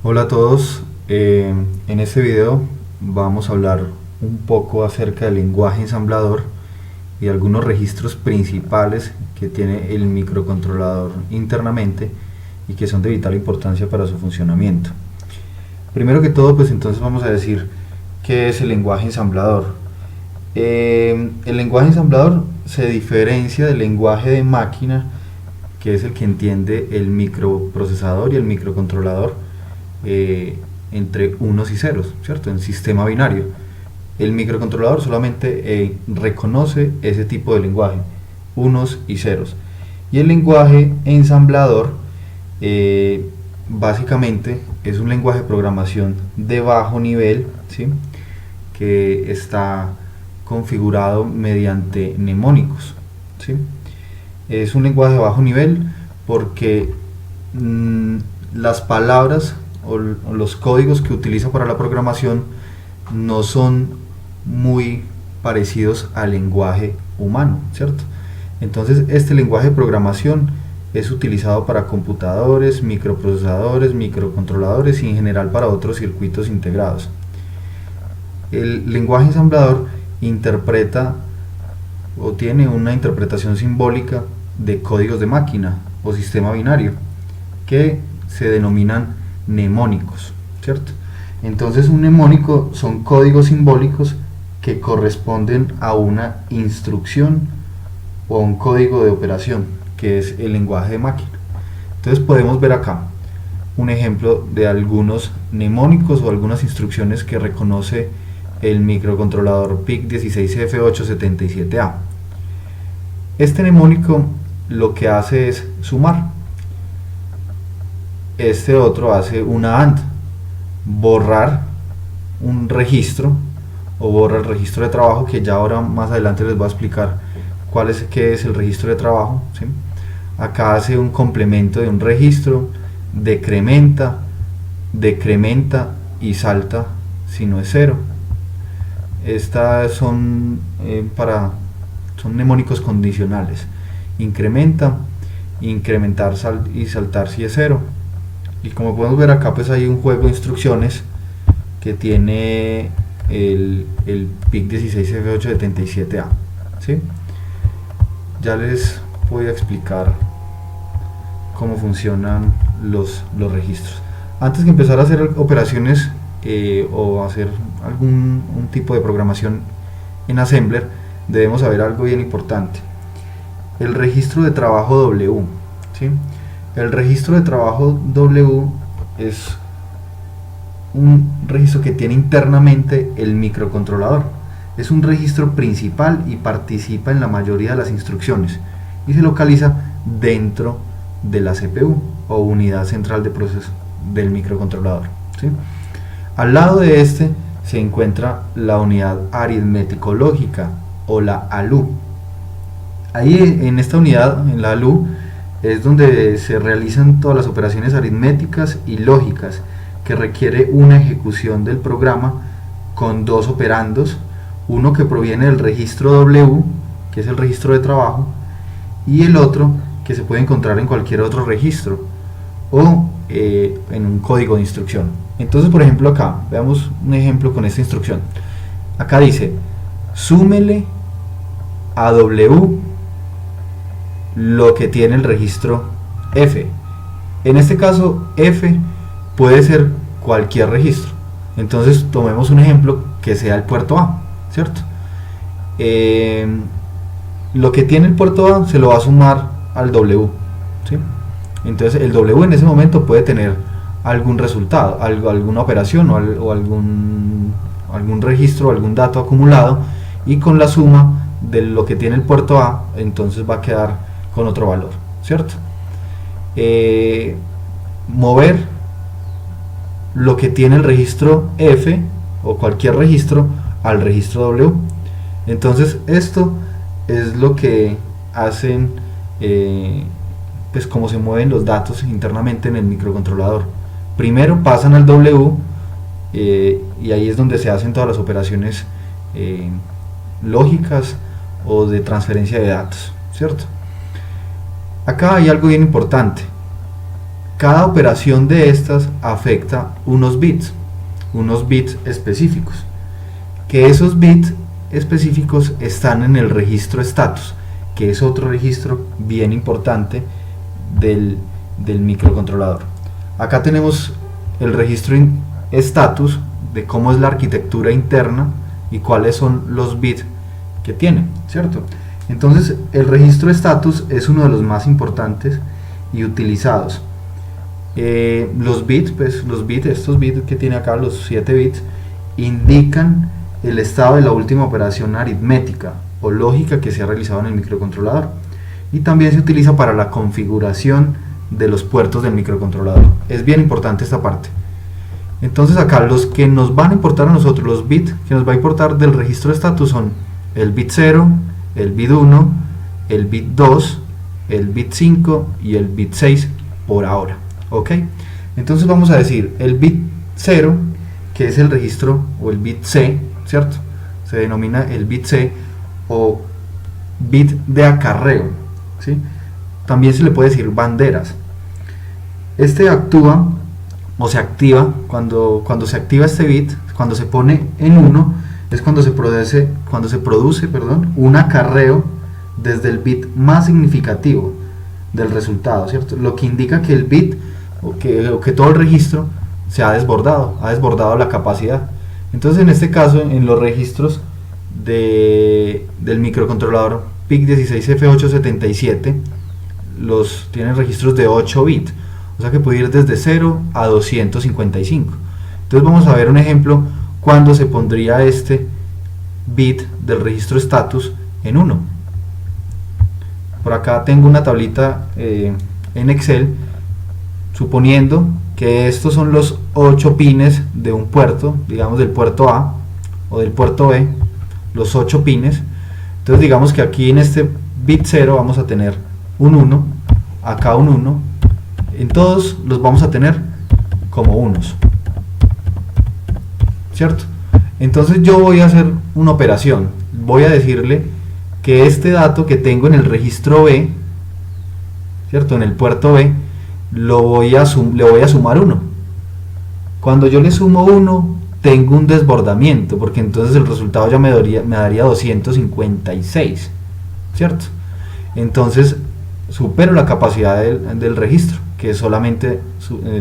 Hola a todos, en este video vamos a hablar un poco acerca del lenguaje ensamblador y algunos registros principales que tiene el microcontrolador internamente y que son de vital importancia para su funcionamiento. Primero que todo, pues entonces vamos a decir qué es el lenguaje ensamblador. El lenguaje ensamblador se diferencia del lenguaje de máquina, que es el que entiende el microprocesador y el microcontrolador entre unos y ceros, ¿cierto? En sistema binario. El microcontrolador solamente reconoce ese tipo de lenguaje, unos y ceros. Y el lenguaje ensamblador básicamente es un lenguaje de programación de bajo nivel, ¿sí? Que está configurado mediante mnemónicos, ¿sí? Es un lenguaje de bajo nivel porque las palabras o los códigos que utiliza para la programación no son muy parecidos al lenguaje humano, ¿cierto? Entonces este lenguaje de programación es utilizado para computadores, microprocesadores, microcontroladores y en general para otros circuitos integrados. El lenguaje ensamblador interpreta o tiene una interpretación simbólica de códigos de máquina o sistema binario que se denominan mnemónicos, ¿cierto? Entonces un mnemónico son códigos simbólicos que corresponden a una instrucción o a un código de operación, que es el lenguaje de máquina. Entonces podemos ver acá un ejemplo de algunos mnemónicos o algunas instrucciones que reconoce el microcontrolador PIC16F877A. Este mnemónico lo que hace es sumar. Este otro hace una AND, borrar un registro o borra el registro de trabajo, que ya ahora más adelante les voy a explicar qué es el registro de trabajo, ¿sí? Acá hace un complemento de un registro, decrementa y salta si no es cero. Estas son mnemónicos condicionales: incrementa, incrementar y saltar si es cero. Y como podemos ver acá, pues hay un juego de instrucciones que tiene el PIC16F877A, ¿sí? Ya les voy a explicar cómo funcionan los registros. Antes de empezar a hacer operaciones o hacer algún tipo de programación en Assembler, debemos saber algo bien importante: el registro de trabajo W, ¿sí? El registro de trabajo W es un registro que tiene internamente el microcontrolador. Es un registro principal y participa en la mayoría de las instrucciones y se localiza dentro de la CPU o unidad central de proceso del microcontrolador, ¿sí? Al lado de este se encuentra la unidad aritmético-lógica o la ALU. Ahí en esta unidad, en la ALU, es donde se realizan todas las operaciones aritméticas y lógicas que requiere una ejecución del programa con dos operandos, uno que proviene del registro W, que es el registro de trabajo, y el otro que se puede encontrar en cualquier otro registro o en un código de instrucción. Entonces, por ejemplo, acá veamos un ejemplo con esta instrucción. Acá dice: súmele a W lo que tiene el registro F. En este caso, F puede ser cualquier registro. Entonces tomemos un ejemplo que sea el puerto A, ¿cierto? Lo que tiene el puerto A se lo va a sumar al W, ¿sí? Entonces el W en ese momento puede tener algún resultado, alguna operación o algún registro, algún dato acumulado, y con la suma de lo que tiene el puerto A, entonces va a quedar con otro valor, ¿cierto? Mover lo que tiene el registro F o cualquier registro al registro W. Entonces esto es lo que hacen, pues cómo se mueven los datos internamente en el microcontrolador. Primero pasan al W y ahí es donde se hacen todas las operaciones lógicas o de transferencia de datos, ¿cierto? Acá hay algo bien importante. cada operación de estas afecta unos bits específicos, que esos bits específicos están en el registro status, que es otro registro bien importante del microcontrolador. Acá tenemos el registro status de cómo es la arquitectura interna y cuáles son los bits que tiene, ¿cierto? Entonces el registro status es uno de los más importantes y utilizados. Los bits, estos bits que tiene acá, los 7 bits, indican el estado de la última operación aritmética o lógica que se ha realizado en el microcontrolador, y también se utiliza para la configuración de los puertos del microcontrolador. Es bien importante esta parte. Entonces acá los que nos van a importar a nosotros, los bits que nos va a importar del registro de status, son el bit 0, el bit 1, el bit 2, el bit 5 y el bit 6 por ahora. ¿Ok? Entonces vamos a decir el bit 0, que es el registro, o el bit C, ¿cierto? Se denomina el bit C o bit de acarreo, ¿sí? También se le puede decir banderas. Este actúa o se activa cuando se activa este bit, cuando se pone en 1, es cuando se produce un acarreo desde el bit más significativo del resultado, ¿cierto? Lo que indica que el bit o que todo el registro se ha desbordado la capacidad. Entonces en este caso, en los registros del microcontrolador PIC16F877, tienen registros de 8 bits, o sea que puede ir desde 0 a 255. Entonces vamos a ver un ejemplo cuando se pondría este bit del registro status en 1. Por acá tengo una tablita en Excel, suponiendo que estos son los 8 pines de un puerto, digamos del puerto A o del puerto B, los 8 pines. Entonces digamos que aquí en este bit 0 vamos a tener un 1, acá un 1, en todos los vamos a tener como unos, ¿cierto? Entonces yo voy a hacer una operación, voy a decirle que este dato que tengo en el registro B, ¿cierto? En el puerto B, le voy a sumar 1. Cuando yo le sumo 1, tengo un desbordamiento, porque entonces el resultado ya me daría 256, ¿cierto? Entonces supero la capacidad del registro, que solamente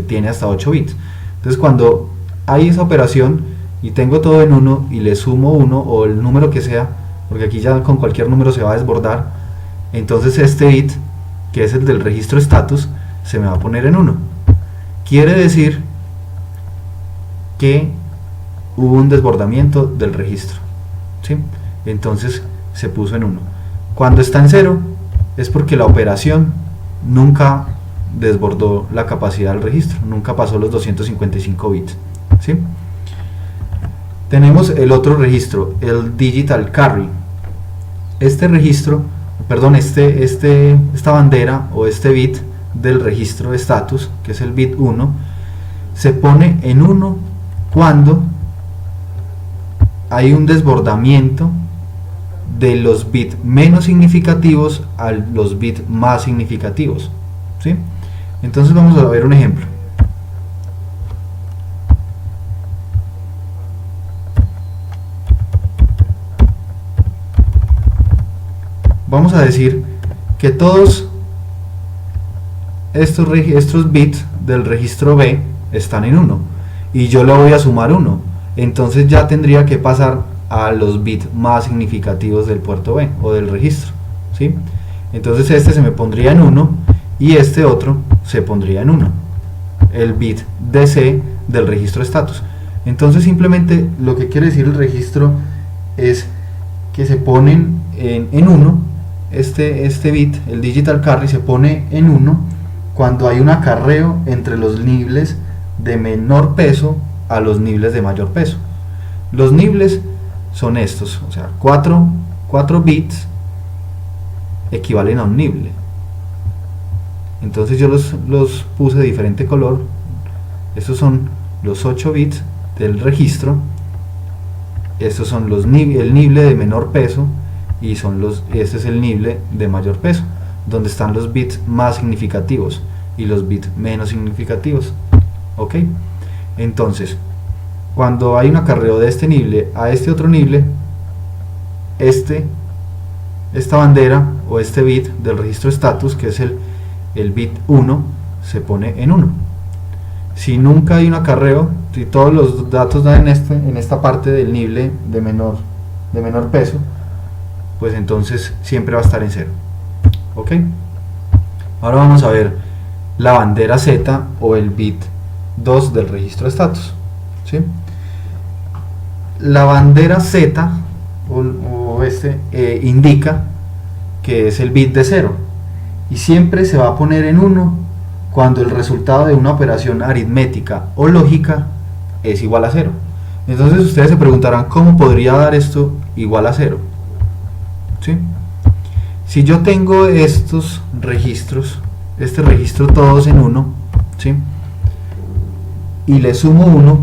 tiene hasta 8 bits. Entonces cuando hay esa operación y tengo todo en 1 y le sumo 1 o el número que sea, porque aquí ya con cualquier número se va a desbordar, entonces este bit, que es el del registro status, se me va a poner en 1. Quiere decir que hubo un desbordamiento del registro, ¿sí? Entonces se puso en 1. Cuando está en 0 es porque la operación nunca desbordó la capacidad del registro, nunca pasó los 255 bits, ¿sí? Tenemos el otro registro, el digital carry. Este registro, perdón, esta bandera o este bit del registro de status, que es el bit 1, se pone en 1 cuando hay un desbordamiento de los bits menos significativos a los bits más significativos, ¿sí? Entonces vamos a ver un ejemplo. Vamos a decir que todos estos bits del registro B están en 1 y yo le voy a sumar 1, entonces ya tendría que pasar a los bits más significativos del puerto B o del registro, ¿sí? Entonces este se me pondría en 1 y este otro se pondría en 1, el bit DC del registro status. Entonces simplemente lo que quiere decir el registro es que se ponen en 1, este bit, el digital carry, se pone en 1 cuando hay un acarreo entre los niveles de menor peso a los niveles de mayor peso. Los niveles son estos, o sea, 4 bits equivalen a un nivel. Entonces yo los puse de diferente color. Estos son los 8 bits del registro, estos son el nivel de menor peso, y este es el nivel de mayor peso, donde están los bits más significativos. y los bits menos significativos. ¿Ok? Entonces, cuando hay un acarreo de este nible a este otro nible, esta bandera o este bit del registro status, que es el bit 1, se pone en 1. Si nunca hay un acarreo, si todos los datos dan en esta parte del nible de menor peso, pues entonces siempre va a estar en 0. ¿Ok? Ahora vamos a ver la bandera Z o el bit 2 del registro status. ¿Sí? La bandera Z indica que es el bit de 0 y siempre se va a poner en 1 cuando el resultado de una operación aritmética o lógica es igual a 0. Entonces ustedes se preguntarán, ¿cómo podría dar esto igual a 0? ¿Sí? Si yo tengo estos registros, este registro todos en 1, ¿sí?, y le sumo 1,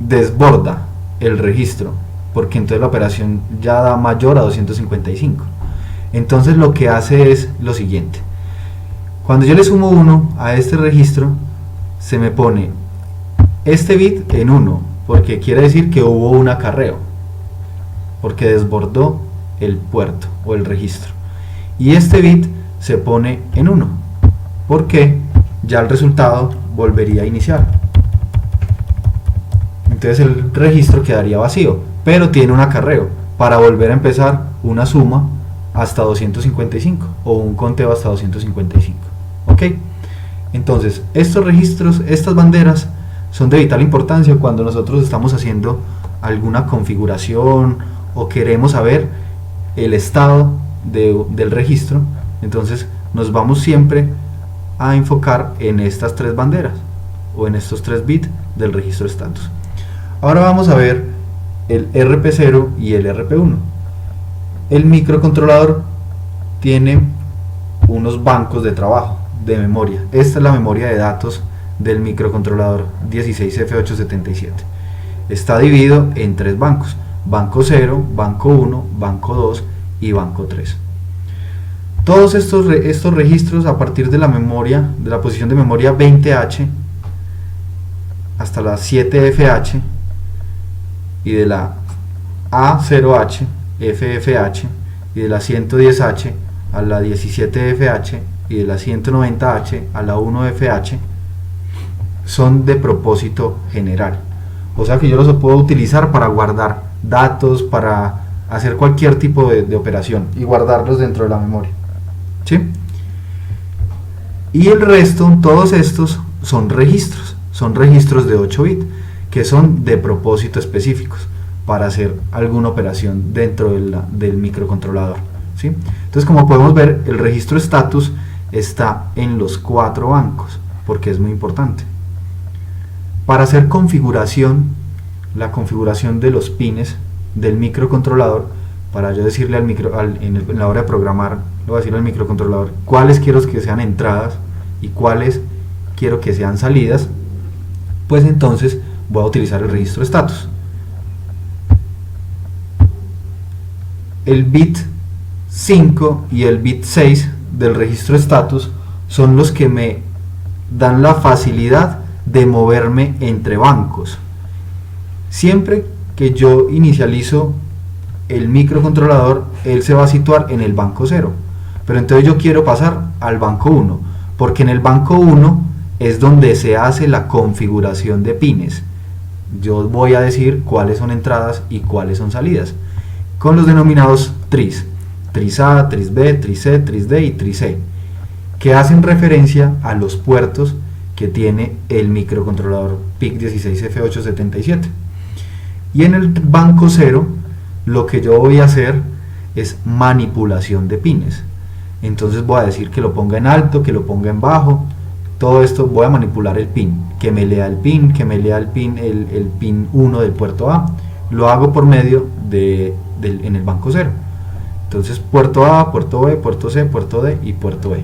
desborda el registro, porque entonces la operación ya da mayor a 255. Entonces lo que hace es lo siguiente: cuando yo le sumo 1 a este registro, se me pone este bit en 1, porque quiere decir que hubo un acarreo, porque desbordó el puerto o el registro, y este bit se pone en 1, porque ya el resultado volvería a iniciar. Entonces el registro quedaría vacío, pero tiene un acarreo para volver a empezar una suma hasta 255 o un conteo hasta 255. ¿Ok? Entonces estos registros, estas banderas, son de vital importancia cuando nosotros estamos haciendo alguna configuración o queremos saber el estado del registro. Entonces nos vamos siempre a enfocar en estas tres banderas o en estos 3 bits del registro status. Ahora vamos a ver el RP0 y el RP1. El microcontrolador tiene unos bancos de trabajo de memoria. Esta es la memoria de datos del microcontrolador 16F877. Está dividido en 3 bancos: banco 0, banco 1, banco 2 y banco 3. Todos estos registros, a partir de la memoria, de la posición de memoria 20H hasta la 7FH y de la A0H, FFH, y de la 110H a la 17FH y de la 190H a la 1FH, son de propósito general. O sea que yo los puedo utilizar para guardar datos, para hacer cualquier tipo de operación y guardarlos dentro de la memoria. ¿Sí? Y el resto, todos estos son registros de 8 bits que son de propósito específicos para hacer alguna operación dentro del microcontrolador. ¿Sí? Entonces, como podemos ver, el registro status está en los 4 bancos porque es muy importante. Para hacer la configuración de los pines del microcontrolador, para yo decirle en la hora de programar, le voy a decir al microcontrolador cuáles quiero que sean entradas y cuáles quiero que sean salidas, pues entonces voy a utilizar el registro status. El bit 5 y el bit 6 del registro status son los que me dan la facilidad de moverme entre bancos. Siempre que yo inicializo el microcontrolador, él se va a situar en el banco 0, pero entonces yo quiero pasar al banco 1, porque en el banco 1 es donde se hace la configuración de pines. Yo voy a decir cuáles son entradas y cuáles son salidas, con los denominados tris: tris A, tris B, tris C, tris D y tris E, que hacen referencia a los puertos que tiene el microcontrolador PIC16F877. Y en el banco 0 lo que yo voy a hacer es manipulación de pines. Entonces voy a decir que lo ponga en alto, que lo ponga en bajo. Todo esto voy a manipular el pin, que me lea el pin, el pin 1 del puerto A. Lo hago por medio en el banco 0. Entonces puerto A, puerto B, puerto C, puerto D y puerto E.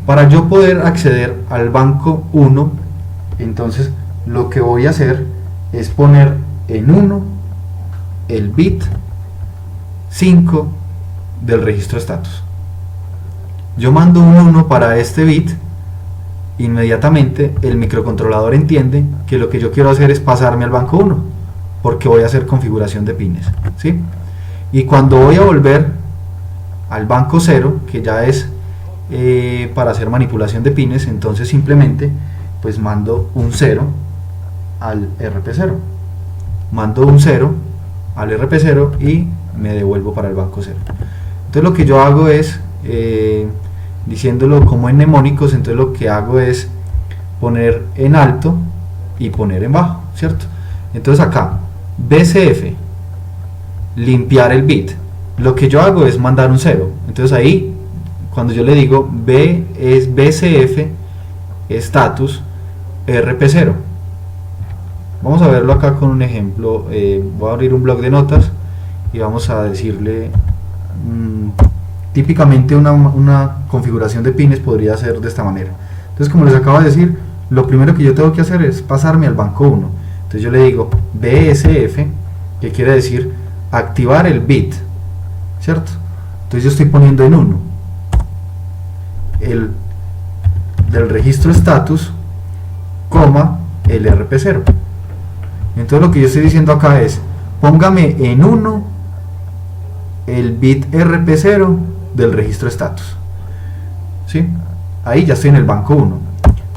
Para yo poder acceder al banco 1, entonces lo que voy a hacer es poner en 1 el bit 5 del registro status. yo mando un 1 para este bit, inmediatamente el microcontrolador entiende que lo que yo quiero hacer es pasarme al banco 1, porque voy a hacer configuración de pines, ¿sí? Y cuando voy a volver al banco 0, que ya es para hacer manipulación de pines, entonces simplemente pues mando un 0 al RP0, mando un 0 al RP0 y me devuelvo para el banco 0. Entonces lo que yo hago es, diciéndolo como en mnemónicos, entonces lo que hago es poner en alto y poner en bajo, ¿cierto? Entonces acá, BCF, limpiar el bit, lo que yo hago es mandar un 0, entonces ahí, cuando yo le digo B es BCF, status, RP0, vamos a verlo acá con un ejemplo. Voy a abrir un bloc de notas y vamos a decirle, típicamente una configuración de pines podría ser de esta manera. Entonces, como les acabo de decir, lo primero que yo tengo que hacer es pasarme al banco 1. Entonces yo le digo BSF, que quiere decir activar el bit, ¿cierto? Entonces yo estoy poniendo en 1 el del registro status, coma, el RP0. Entonces lo que yo estoy diciendo acá es, póngame en 1 el bit RP0 del registro status, ¿sí? Ahí ya estoy en el banco 1.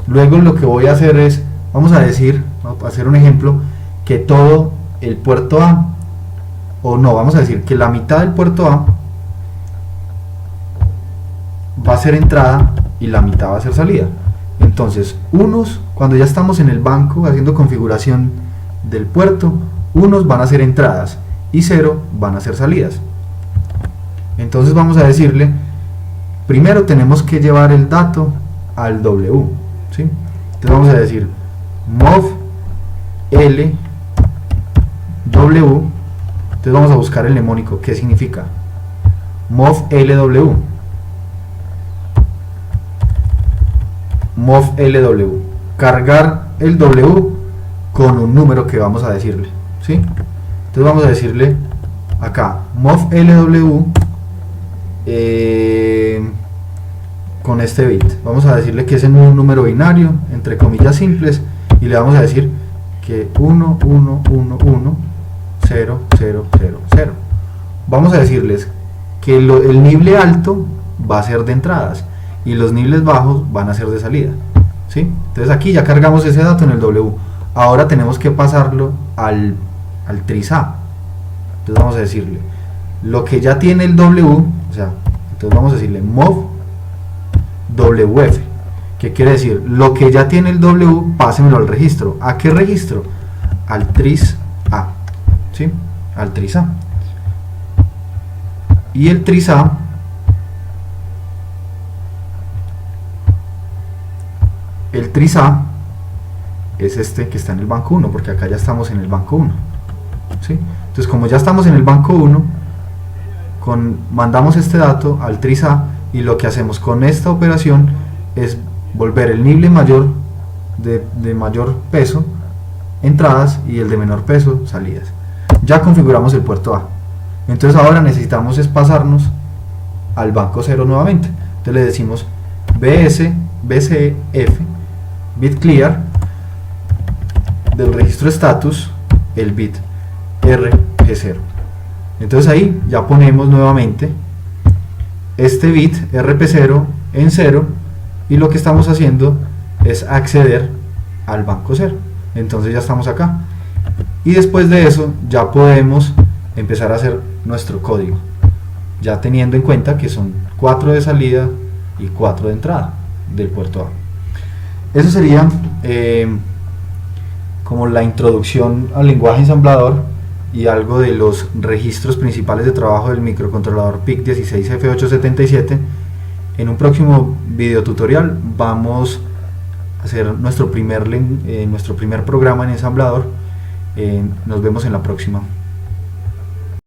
Luego lo que voy a hacer es, vamos a decir, vamos a hacer un ejemplo, que todo el puerto A, o no, vamos a decir que la mitad del puerto A va a ser entrada y la mitad va a ser salida. Entonces, cuando ya estamos en el banco haciendo configuración del puerto, unos van a ser entradas y 0 van a ser salidas. Entonces vamos a decirle, primero tenemos que llevar el dato al W, ¿sí? Entonces vamos a decir mov L W. Entonces vamos a buscar el mnemónico. ¿Qué significa? Mov LW. Mov LW. Cargar el W con un número que vamos a decirle, ¿sí? Entonces vamos a decirle acá mov LW con este bit. Vamos a decirle que es en un número binario, entre comillas simples, y le vamos a decir que 1, 1, 1, 1, 0, 0, 0, 0. Vamos a decirles que el nible alto va a ser de entradas y los niveles bajos van a ser de salida, ¿sí? Entonces aquí ya cargamos ese dato en el W. Ahora tenemos que pasarlo al tris A. Entonces vamos a decirle lo que ya tiene el W, o sea, entonces vamos a decirle mov WF, que quiere decir lo que ya tiene el W, pásenlo al registro. ¿A qué registro? Al tris A, ¿sí? Al tris A. Y el tris A es este que está en el banco 1, porque acá ya estamos en el banco 1, ¿sí? Entonces, como ya estamos en el banco 1, mandamos este dato al tris A, y lo que hacemos con esta operación es volver el nible mayor de mayor peso entradas y el de menor peso salidas. Ya configuramos el puerto A. Entonces ahora necesitamos es pasarnos al banco 0 nuevamente. Entonces le decimos BCF bit clear del registro status el bit RG0. Entonces ahí ya ponemos nuevamente este bit RP0 en 0, y lo que estamos haciendo es acceder al banco 0. Entonces ya estamos acá, y después de eso ya podemos empezar a hacer nuestro código, ya teniendo en cuenta que son 4 de salida y 4 de entrada del puerto A. Eso sería como la introducción al lenguaje ensamblador y algo de los registros principales de trabajo del microcontrolador PIC16F877. En un próximo video tutorial vamos a hacer nuestro primer programa en ensamblador. Nos vemos en la próxima.